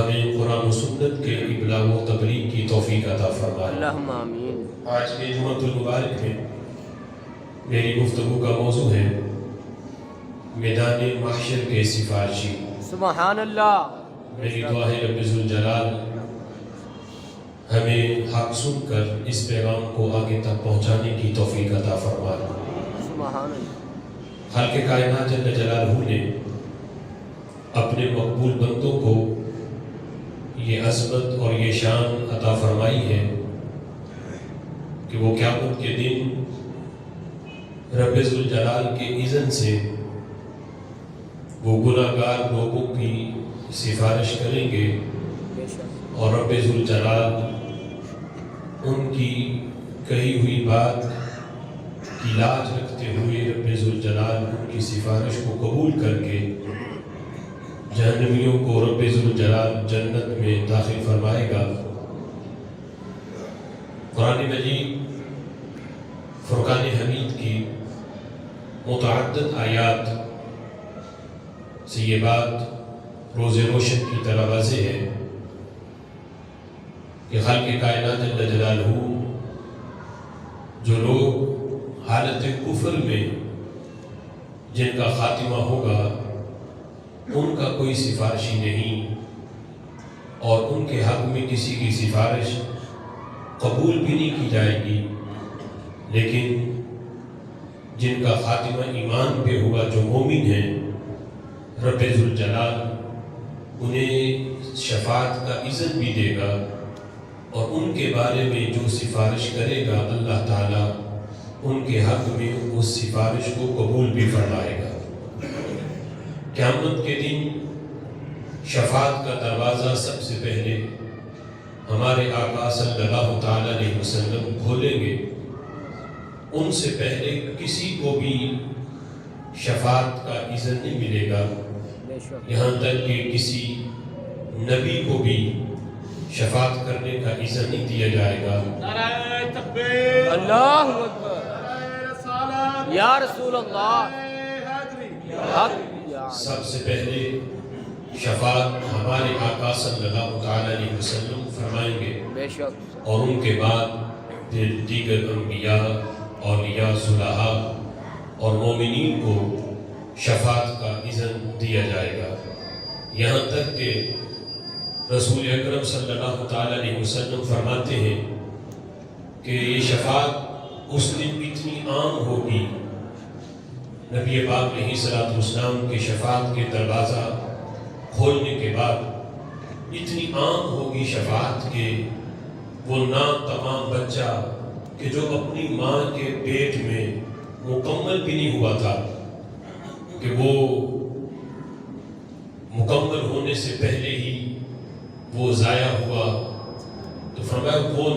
ہمیں قرآن و سنت کے ابلاغ و تبلیغ کی توفیق عطا فرمائے۔ اللہم آمین۔ آج کے جمعۃ المبارک میں میری گفتگو کا موضوع ہے میدان محشر کے سفارشی۔ سبحان اللہ۔ میری دعا ہے رب ذوالجلال ہمیں حق سن کر اس پیغام کو آگے تک پہنچانے کی توفیق عطا فرمائے۔ سبحان اللہ۔ خالق کائنات جل جلالہ نے اپنے مقبول بندوں کو یہ عظمت اور یہ شان عطا فرمائی ہے کہ وہ قیامت کے دن رب ذوالجلال کے اذن سے وہ گناہگار لوگوں کی سفارش کریں گے اور رب ذوالجلال ان کی کہی ہوئی بات کی لاج رکھتے ہوئے رب ذوالجلال ان کی سفارش کو قبول کر کے جہنمیوں کو رب ذوالجلال جنت میں داخل فرمائے گا۔ قرآن مجید فرقان حمید کی متعدد آیات سے یہ بات روز روشن کی طرح واضح ہے کہ خالق کائنات جل جلالہ جو لوگ حالت کفر میں جن کا خاتمہ ہوگا ان کا کوئی سفارشی نہیں اور ان کے حق میں کسی کی سفارش قبول بھی نہیں کی جائے گی، لیکن جن کا خاتمہ ایمان پہ ہوگا جو مومن ہیں رب ذوالجلال انہیں شفاعت کا اذن بھی دے گا اور ان کے بارے میں جو سفارش کرے گا اللہ تعالیٰ ان کے حق میں اس سفارش کو قبول بھی فرمائے گا۔ قیامت کے دن شفاعت کا دروازہ سب سے پہلے ہمارے آقا صلی اللہ تعالیٰ علیہ وسلم کھولیں گے۔ ان سے پہلے کسی کو بھی شفاعت کا اذن نہیں ملے گا، یہاں تک کہ کسی نبی کو بھی شفاعت کرنے کا اذن نہیں دیا جائے گا۔ نعرہ تکبیر، اللہ اکبر، یا رسول اللہ، سب سے پہلے شفاعت ہمارے آقا صلی اللہ تعالیٰ علیہ وسلم فرمائیں گے بے شک، اور ان کے بعد پھر دیگر انبیاء، اولیاء، صلحاء اور مومنین کو شفاعت کا اذن دیا جائے گا، یہاں تک کہ رسول اکرم صلی اللہ تعالیٰ علیہ وسلم فرماتے ہیں کہ یہ شفاعت اس دن اتنی عام ہوگی، نبی پاک علیہ الصلوۃ والسلام کے شفاعت کے دروازہ کھولنے کے بعد اتنی عام ہوگی شفاعت کہ وہ تمام بچہ کہ جو اپنی ماں کے پیٹ میں مکمل بھی نہیں ہوا تھا کہ وہ مکمل ہونے سے پہلے ہی وہ ضائع ہوا، تو فرمایا وہ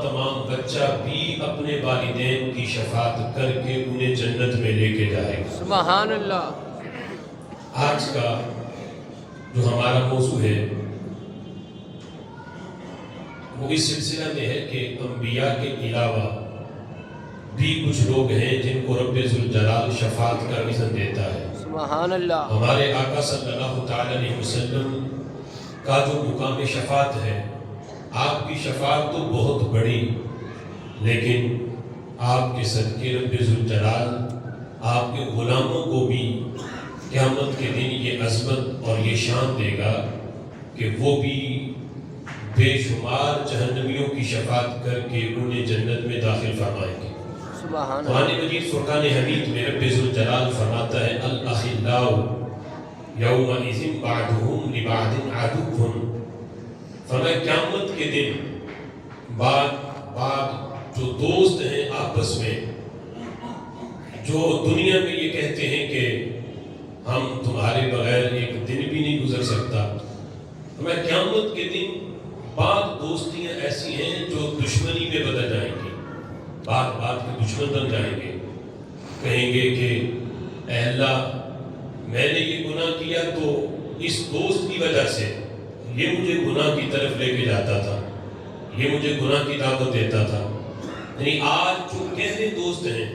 تمام بچہ بھی اپنے والدین کی شفاعت کر کے انہیں جنت میں لے کے جائے گا۔ سبحان اللہ۔ آج کا جو ہمارا موضوع ہے وہ اس سلسلہ میں ہے کہ انبیاء کے علاوہ بھی کچھ لوگ ہیں جن کو رب ذوالجلال شفاعت کا اذن دیتا ہے۔ سبحان اللہ۔ ہمارے آقا صلی اللہ تعالیٰ علیہ وسلم کا جو مقام شفاعت ہے، آپ کی شفاعت تو بہت بڑی، لیکن آپ کے صدقے رب ذوالجلال آپ کے غلاموں کو بھی قیامت کے دن یہ عظمت اور یہ شان دے گا کہ وہ بھی بے شمار جہنمیوں کی شفاعت کر کے انہیں جنت میں داخل فرمائیں گے۔ سبحان اللہ۔ قرآن مجید فرقان حمید میں رب ذوالجلال فرماتا ہے الاخلاء یومئذ بعضهم لبعض عدو، فرمایا قیامت کے دن بعض جو دوست ہیں آپس میں، جو دنیا میں یہ کہتے ہیں کہ ہم تمہارے بغیر ایک دن بھی نہیں گزر سکتا، فرمایا قیامت کے دن بعض دوستیاں ایسی ہیں جو دشمنی میں بدل جائیں گی، بات کے دشمن بن جائیں گے، کہیں گے کہ اے اللہ میں نے یہ گناہ کیا تو اس دوست کی وجہ سے یہ مجھے گناہ کی طرف لے کے جاتا تھا، یہ مجھے گناہ کی دعوت دیتا تھا۔ یعنی آج جو گہرے دوست ہیں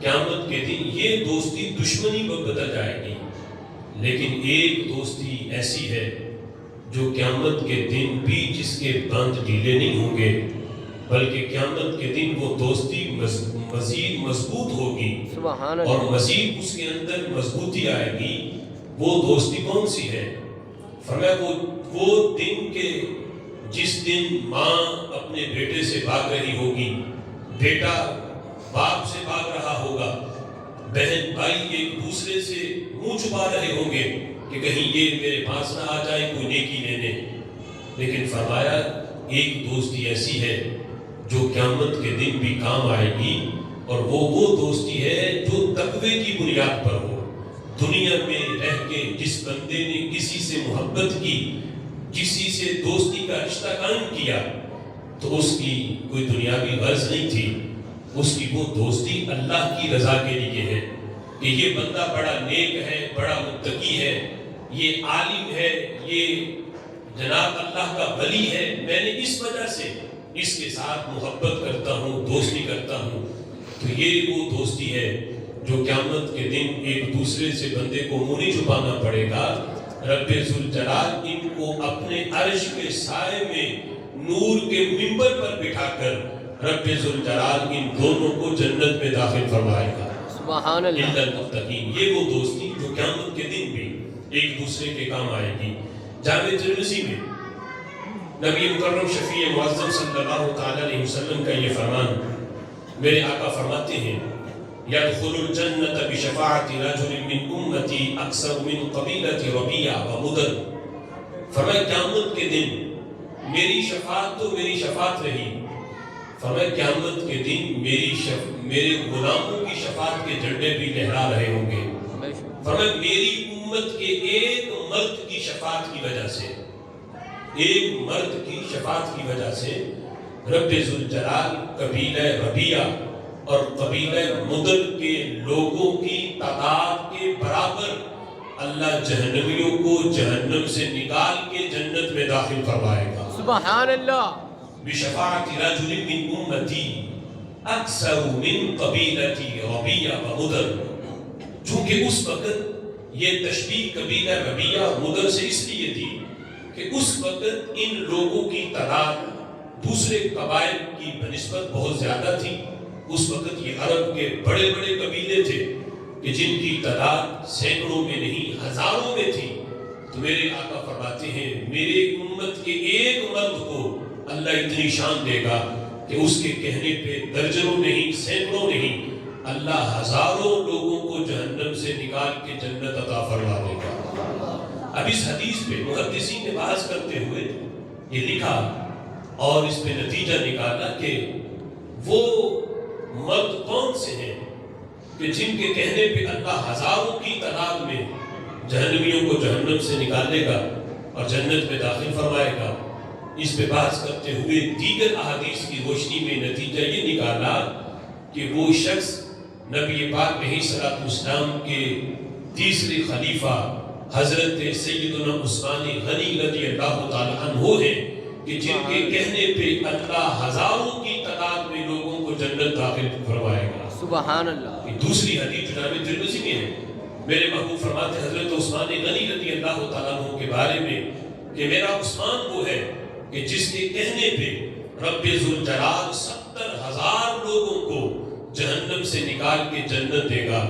قیامت کے دن یہ دوستی دشمنی میں بدل جائے گی، لیکن ایک دوستی ایسی ہے جو قیامت کے دن بھی جس کے بند ڈھیلے نہیں ہوں گے، بلکہ قیامت کے دن وہ دوستی مزید مضبوط ہوگی سبحان اور اللہ مزید اس کے اندر مضبوطی آئے گی۔ وہ دوستی کون سی ہے؟ فرمایا وہ دن کے جس دن ماں اپنے بیٹے سے بھاگ رہی ہوگی، بیٹا باپ سے بھاگ رہا ہوگا، بہن بھائی ایک دوسرے سے منہ چھپا رہے ہوں گے کہ کہیں یہ میرے پاس نہ آ جائے کوئی نیکی لینے، لیکن فرمایا ایک دوستی ایسی ہے جو قیامت کے دن بھی کام آئے گی، اور وہ دوستی ہے جو تقوی کی بنیاد پر ہو۔ دنیا میں رہ کے جس بندے نے کسی سے محبت کی، کسی سے دوستی کا رشتہ قائم کیا، تو اس کی کوئی دنیاوی غرض نہیں تھی، اس کی وہ دوستی اللہ کی رضا کے لیے ہے کہ یہ بندہ بڑا نیک ہے، بڑا متقی ہے، یہ عالم ہے، یہ جناب اللہ کا ولی ہے، میں نے اس وجہ سے اس کے ساتھ محبت کرتا ہوں، دوستی کرتا ہوں۔ تو یہ وہ دوستی ہے جو قیامت کے دن ایک دوسرے سے بندے کو منہ نہیں چھپانا پڑے گا۔ رب ذوالجلال ان کو اپنے عرش کے سائے میں نور کے منبر پر بٹھا کر رب ذوالجلال ان دونوں کو جنت میں داخل فرمائے گا۔ سبحان اللہ الا المتقین، یہ وہ دوستی جو قیامت کے دن بھی ایک دوسرے کے کام آئے گی۔ جامع ترمذی میں نبی مکرم شفیع معظم صلی اللہ تعالی علیہ وسلم کا یہ فرمان، میرے آقا فرماتے ہیں يدخل الجنة بشفاعة رجل من امتی اکثر من قبیلة ربیع و مدر۔ فرمایا قیامت کے دن میری شفاعت تو میری شفاعت رہی، فرمایا قیامت کے دن میرے غلاموں کی شفاعت کے جھنڈے بھی لہرا رہے ہوں گے۔ فرمایا میری امت کے ایک مرد کی شفاعت کی وجہ سے، ایک مرد کی شفاعت کی وجہ سے رب ذوالجلال قبیلہ ربیع اور قبیلہ مدر کے لوگوں کی تعداد کے برابر اللہ جہنمیوں کو جہنم سے نکال کے جنت میں داخل فرمائے گا۔ سبحان اللہ بشفاعت رجل من امتی اکثر من قبیلتی ربیع و مدر۔ چونکہ اس وقت یہ تشبیہ قبیلہ ربیع اور مدر سے اس لیے تھی کہ اس وقت ان لوگوں کی تعداد دوسرے قبائل کی بنسبت بہت زیادہ تھی۔ اس وقت یہ عرب کے بڑے بڑے قبیلے تھے کہ جن کی تعداد سینکڑوں میں نہیں ہزاروں میں تھی۔ تو میرے آقا فرماتے ہیں میرے امت کے ایک مرد کو اللہ اتنی شان دے گا کہ اس کے کہنے پہ درجنوں نہیں سینکڑوں نہیں، اللہ ہزاروں لوگوں کو جہنم سے نکال کے جنت عطا فرما دے گا۔ اب اس حدیث پہ محدثین نے بحث کرتے ہوئے یہ لکھا اور اس پہ نتیجہ نکالا کہ وہ مرد کون سے ہیں کہ جن کے کہنے پہ اللہ ہزاروں کی تعداد میں جہنمیوں کو جہنم سے نکالے گا اور جنت میں داخل فرمائے گا۔ اس پہ بحث کرتے ہوئے دیگر احادیث کی روشنی میں نتیجہ یہ نکالا کہ وہ شخص نبی پاک علیہ الصلوۃ والسلام کے تیسرے خلیفہ حضرت سیدنا عثمان غنی رضی اللہ تعالی عنہ ہیں کہ جن کے کہنے پہ اللہ ہزاروں کی تعداد میں لوگوں کو جنت داخل فرمائے گا۔ سبحان اللہ۔ دوسری حدیث جامع ترمذی میں ہے، میرے محبوب فرماتے حضرت عثمان غنی رضی اللہ تعالیٰ عنہ کے بارے میں کہ میرا عثمان وہ ہے کہ جس کے کہنے پہ رب ذوالجلال 70,000 لوگوں کو جہنم سے نکال کے جنت دے گا،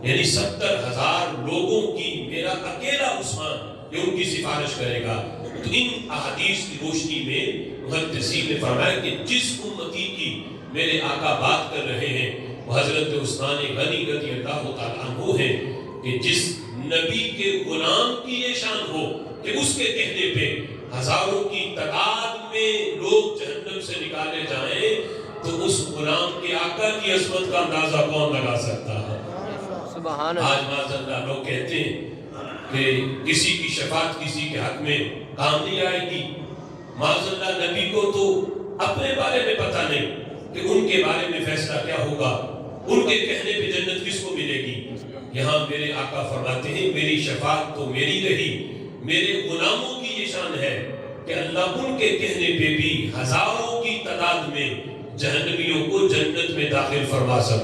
یعنی 70,000 لوگوں کی میرا اکیلا عثمان یہ ان کی سفارش کرے گا۔ تو ان احادیث کی روشنی میں محدثین نے فرمایا کہ جس امتی کی میرے آقا بات کر رہے ہیں وہ حضرت عثمان غنی رضی اللہ تعالیٰ عنہ ہے کہ جس نبی کے غلام کی یہ شان ہو کہ اس کے کہنے پہ ہزاروں کی تعداد میں لوگ جہنم سے نکالے جائیں، تو اس غلام کے آقا کی عظمت کا اندازہ کون لگا سکتا ہے؟ سبحان اللہ۔ آج معاذ اللہ لوگ کہتے ہیں کہ کسی کی شفاعت کسی کے حق میں کام نہیں آئے گی۔ معاذ اللہ نبی کو تو اپنے بارے میں پتہ نہیں کہ ان کے بارے میں فیصلہ کیا ہوگا، ان کے کہنے پہ جنت کس کو ملے گی۔ یہاں میرے آقا فرماتے ہیں میری شفاعت تو میری رہی، میرے غلاموں کی یہ شان ہے کہ اللہ ان کے کہنے پہ بھی ہزاروں کی تعداد میں جہنمیوں کو جنت میں داخل فرما سکتا ہے۔